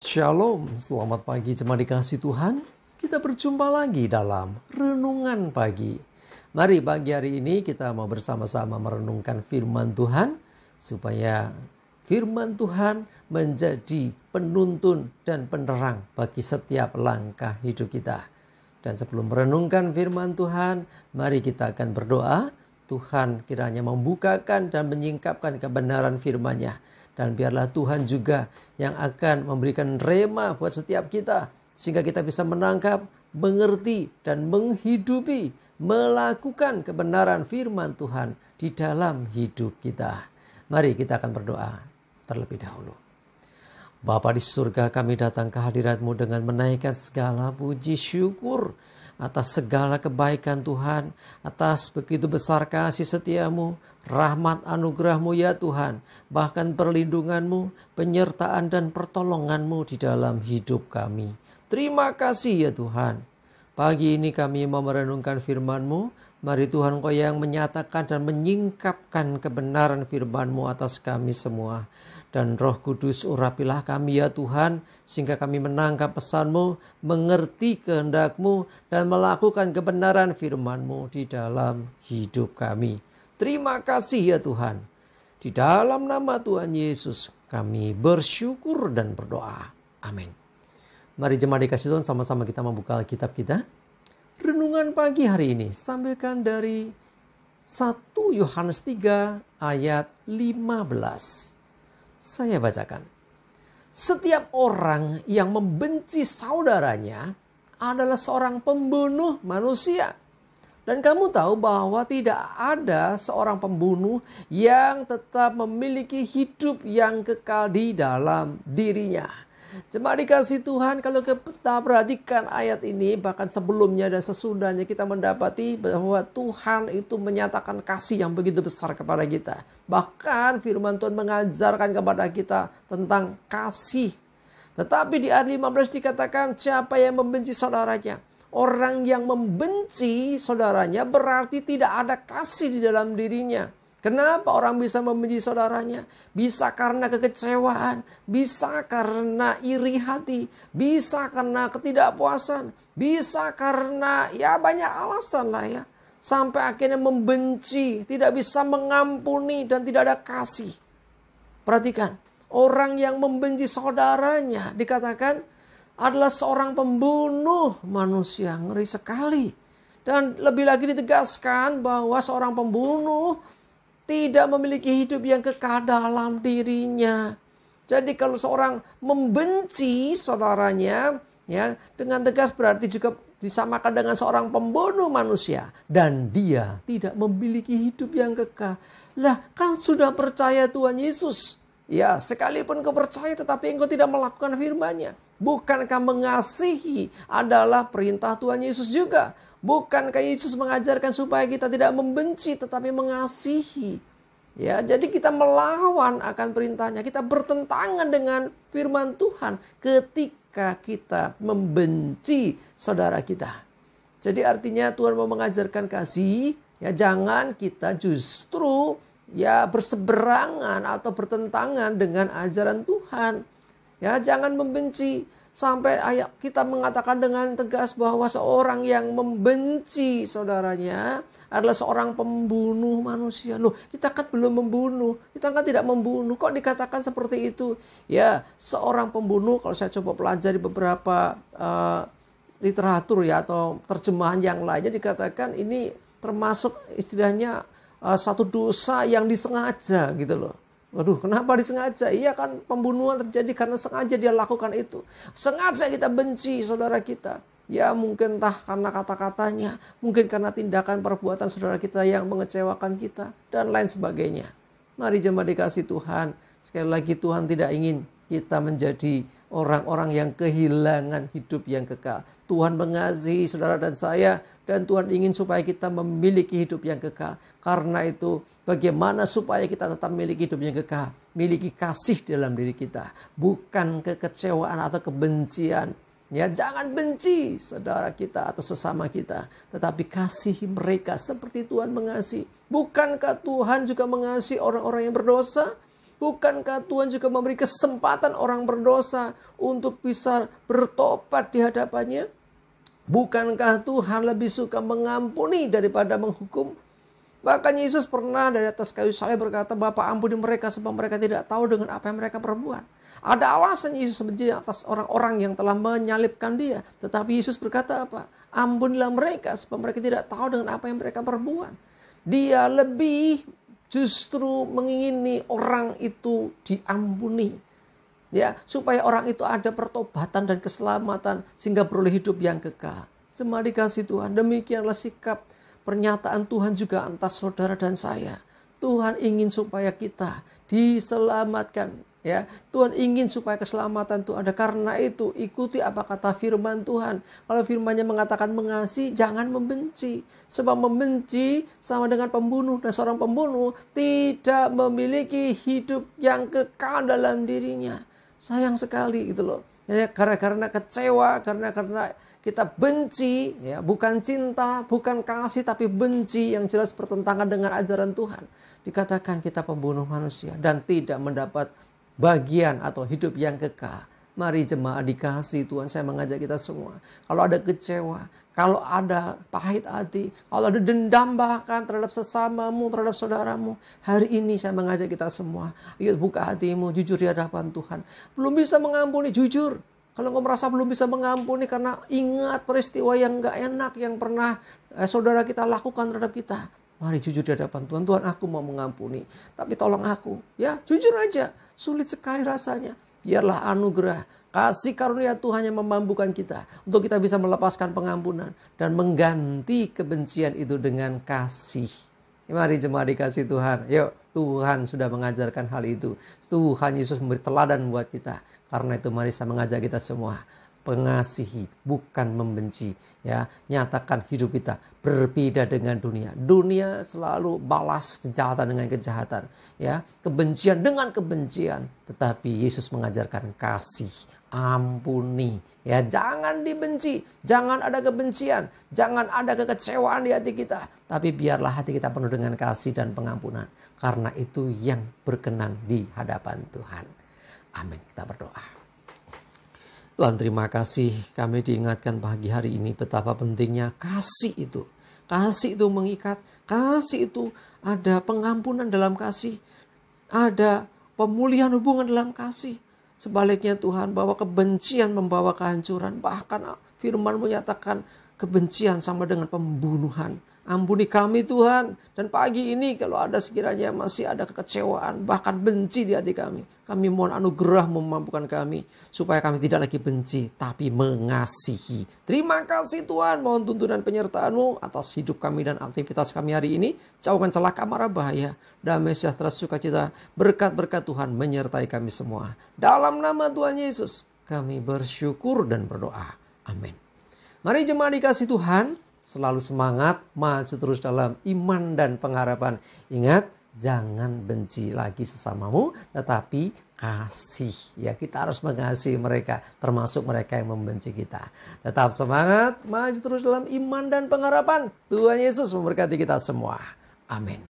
Shalom, selamat pagi jemaat dikasih Tuhan. Kita berjumpa lagi dalam Renungan Pagi. Mari pagi hari ini kita mau bersama-sama merenungkan firman Tuhan, supaya firman Tuhan menjadi penuntun dan penerang bagi setiap langkah hidup kita. Dan sebelum merenungkan firman Tuhan, mari kita akan berdoa. Tuhan kiranya membukakan dan menyingkapkan kebenaran firman-Nya. Dan biarlah Tuhan juga yang akan memberikan rema buat setiap kita. Sehingga kita bisa menangkap, mengerti, dan menghidupi, melakukan kebenaran firman Tuhan di dalam hidup kita. Mari kita akan berdoa terlebih dahulu. Bapa di surga, kami datang ke hadirat-Mu dengan menaikkan segala puji syukur atas segala kebaikan Tuhan, atas begitu besar kasih setia-Mu, rahmat anugerah-Mu ya Tuhan, bahkan perlindungan-Mu, penyertaan dan pertolongan-Mu di dalam hidup kami. Terima kasih ya Tuhan. Pagi ini kami mau merenungkan firman-Mu. Mari Tuhan, Engkau yang menyatakan dan menyingkapkan kebenaran firman-Mu atas kami semua. Dan Roh Kudus, urapilah kami ya Tuhan, sehingga kami menangkap pesan-Mu, mengerti kehendak-Mu, dan melakukan kebenaran firman-Mu di dalam hidup kami. Terima kasih ya Tuhan. Di dalam nama Tuhan Yesus kami bersyukur dan berdoa. Amin. Mari jemaat dikasih Tuhan, sama-sama kita membuka Alkitab kita. Renungan pagi hari ini sambilkan dari 1 Yohanes 3 ayat 15. Saya bacakan. Setiap orang yang membenci saudaranya adalah seorang pembunuh manusia. Dan kamu tahu bahwa tidak ada seorang pembunuh yang tetap memiliki hidup yang kekal di dalam dirinya. Jemaat dikasih Tuhan, kalau kita perhatikan ayat ini, bahkan sebelumnya dan sesudahnya kita mendapati bahwa Tuhan itu menyatakan kasih yang begitu besar kepada kita. Bahkan firman Tuhan mengajarkan kepada kita tentang kasih. Tetapi di ayat 15 dikatakan, siapa yang membenci saudaranya? Orang yang membenci saudaranya berarti tidak ada kasih di dalam dirinya. Kenapa orang bisa membenci saudaranya? Bisa karena kekecewaan, bisa karena iri hati, bisa karena ketidakpuasan, bisa karena ya banyak alasan lah ya. Sampai akhirnya membenci, tidak bisa mengampuni dan tidak ada kasih. Perhatikan, orang yang membenci saudaranya dikatakan adalah seorang pembunuh manusia. Ngeri sekali. Dan lebih lagi ditegaskan bahwa seorang pembunuh tidak memiliki hidup yang kekal dalam dirinya. Jadi kalau seorang membenci saudaranya, ya, dengan tegas berarti juga disamakan dengan seorang pembunuh manusia. Dan dia tidak memiliki hidup yang kekal. Lah, kan sudah percaya Tuhan Yesus. Ya, sekalipun kau percaya tetapi engkau tidak melakukan firman-Nya. Bukankah mengasihi adalah perintah Tuhan Yesus juga? Bukankah Yesus mengajarkan supaya kita tidak membenci tetapi mengasihi? Ya, jadi kita melawan akan perintahnya. Kita bertentangan dengan firman Tuhan ketika kita membenci saudara kita. Jadi artinya Tuhan mau mengajarkan kasih. Ya, jangan kita justru ya berseberangan atau bertentangan dengan ajaran Tuhan. Ya, jangan membenci. Sampai ayat kita mengatakan dengan tegas bahwa seorang yang membenci saudaranya adalah seorang pembunuh manusia. Loh, kita kan belum membunuh. Kita kan tidak membunuh. Kok dikatakan seperti itu? Ya, seorang pembunuh, kalau saya coba pelajari beberapa literatur ya atau terjemahan yang lainnya, dikatakan ini termasuk istilahnya satu dosa yang disengaja gitu loh. Waduh, kenapa disengaja? Iya kan, pembunuhan terjadi karena sengaja dia lakukan itu. Sengaja kita benci saudara kita. Ya mungkin entah karena kata-katanya, mungkin karena tindakan perbuatan saudara kita yang mengecewakan kita, dan lain sebagainya. Mari jemaat dikasih Tuhan. Sekali lagi Tuhan tidak ingin kita menjadi orang-orang yang kehilangan hidup yang kekal. Tuhan mengasihi saudara dan saya, dan Tuhan ingin supaya kita memiliki hidup yang kekal. Karena itu, bagaimana supaya kita tetap memiliki hidup yang kekal? Miliki kasih dalam diri kita, bukan kekecewaan atau kebencian. Ya, jangan benci saudara kita atau sesama kita, tetapi kasihi mereka seperti Tuhan mengasihi. Bukankah Tuhan juga mengasihi orang-orang yang berdosa? Bukankah Tuhan juga memberi kesempatan orang berdosa untuk bisa bertobat di hadapannya? Bukankah Tuhan lebih suka mengampuni daripada menghukum? Bahkan Yesus pernah dari atas kayu salib berkata, Bapa ampuni mereka sebab mereka tidak tahu dengan apa yang mereka perbuat. Ada alasan Yesus benci atas orang-orang yang telah menyalibkan dia. Tetapi Yesus berkata apa? Ampunilah mereka sebab mereka tidak tahu dengan apa yang mereka perbuat. Dia lebih justru mengingini orang itu diampuni. Ya, supaya orang itu ada pertobatan dan keselamatan sehingga beroleh hidup yang kekal. Jemaat dikasih Tuhan, demikianlah sikap pernyataan Tuhan juga atas saudara dan saya. Tuhan ingin supaya kita diselamatkan. Ya, Tuhan ingin supaya keselamatan itu ada. Karena itu ikuti apa kata firman Tuhan. Kalau firman-Nya mengatakan mengasihi, jangan membenci. Sebab membenci sama dengan pembunuh. Dan seorang pembunuh tidak memiliki hidup yang kekal dalam dirinya. Sayang sekali gitu loh. Ya, karena kecewa, karena kita benci, ya, bukan cinta, bukan kasih, tapi benci yang jelas bertentangan dengan ajaran Tuhan. Dikatakan kita pembunuh manusia dan tidak mendapat bagian atau hidup yang kekal. Mari jemaat dikasih Tuhan, saya mengajak kita semua. Kalau ada kecewa, kalau ada pahit hati, kalau ada dendam bahkan terhadap sesamamu, terhadap saudaramu. Hari ini saya mengajak kita semua. Yuk buka hatimu, jujur di hadapan Tuhan. Belum bisa mengampuni, jujur. Kalau engkau merasa belum bisa mengampuni karena ingat peristiwa yang gak enak yang pernah saudara kita lakukan terhadap kita. Mari jujur di hadapan Tuhan. Tuhan, aku mau mengampuni. Tapi tolong aku. Ya, jujur aja. Sulit sekali rasanya. Biarlah anugerah, kasih karunia Tuhan yang memampukan kita. Untuk kita bisa melepaskan pengampunan. Dan mengganti kebencian itu dengan kasih. Mari jemaat dikasih Tuhan. Yuk, Tuhan sudah mengajarkan hal itu. Tuhan Yesus memberi teladan buat kita. Karena itu mari saya mengajak kita semua. Pengasihi, bukan membenci. Ya, nyatakan hidup kita berbeda dengan dunia. Dunia selalu balas kejahatan dengan kejahatan. Ya, kebencian dengan kebencian. Tetapi Yesus mengajarkan kasih, ampuni. Ya, jangan dibenci, jangan ada kebencian, jangan ada kekecewaan di hati kita. Tapi biarlah hati kita penuh dengan kasih dan pengampunan. Karena itu yang berkenan di hadapan Tuhan. Amin. Kita berdoa. Tuhan, terima kasih kami diingatkan pagi hari ini betapa pentingnya kasih itu. Kasih itu mengikat, kasih itu ada pengampunan dalam kasih. Ada pemulihan hubungan dalam kasih. Sebaliknya Tuhan, bahwa kebencian membawa kehancuran. Bahkan firman menyatakan kebencian sama dengan pembunuhan. Ampuni kami Tuhan. Dan pagi ini kalau ada sekiranya masih ada kekecewaan, bahkan benci di hati kami. Kami mohon anugerah memampukan kami. Supaya kami tidak lagi benci, tapi mengasihi. Terima kasih Tuhan. Mohon tuntunan penyertaan-Mu atas hidup kami dan aktivitas kami hari ini. Jauhkan celaka mara bahaya. Damai sejahtera sukacita. Berkat-berkat Tuhan menyertai kami semua. Dalam nama Tuhan Yesus, kami bersyukur dan berdoa. Amin. Mari jemaat dikasih Tuhan. Selalu semangat, maju terus dalam iman dan pengharapan. Ingat, jangan benci lagi sesamamu, tetapi kasih. Ya, kita harus mengasihi mereka, termasuk mereka yang membenci kita. Tetap semangat, maju terus dalam iman dan pengharapan. Tuhan Yesus memberkati kita semua. Amin.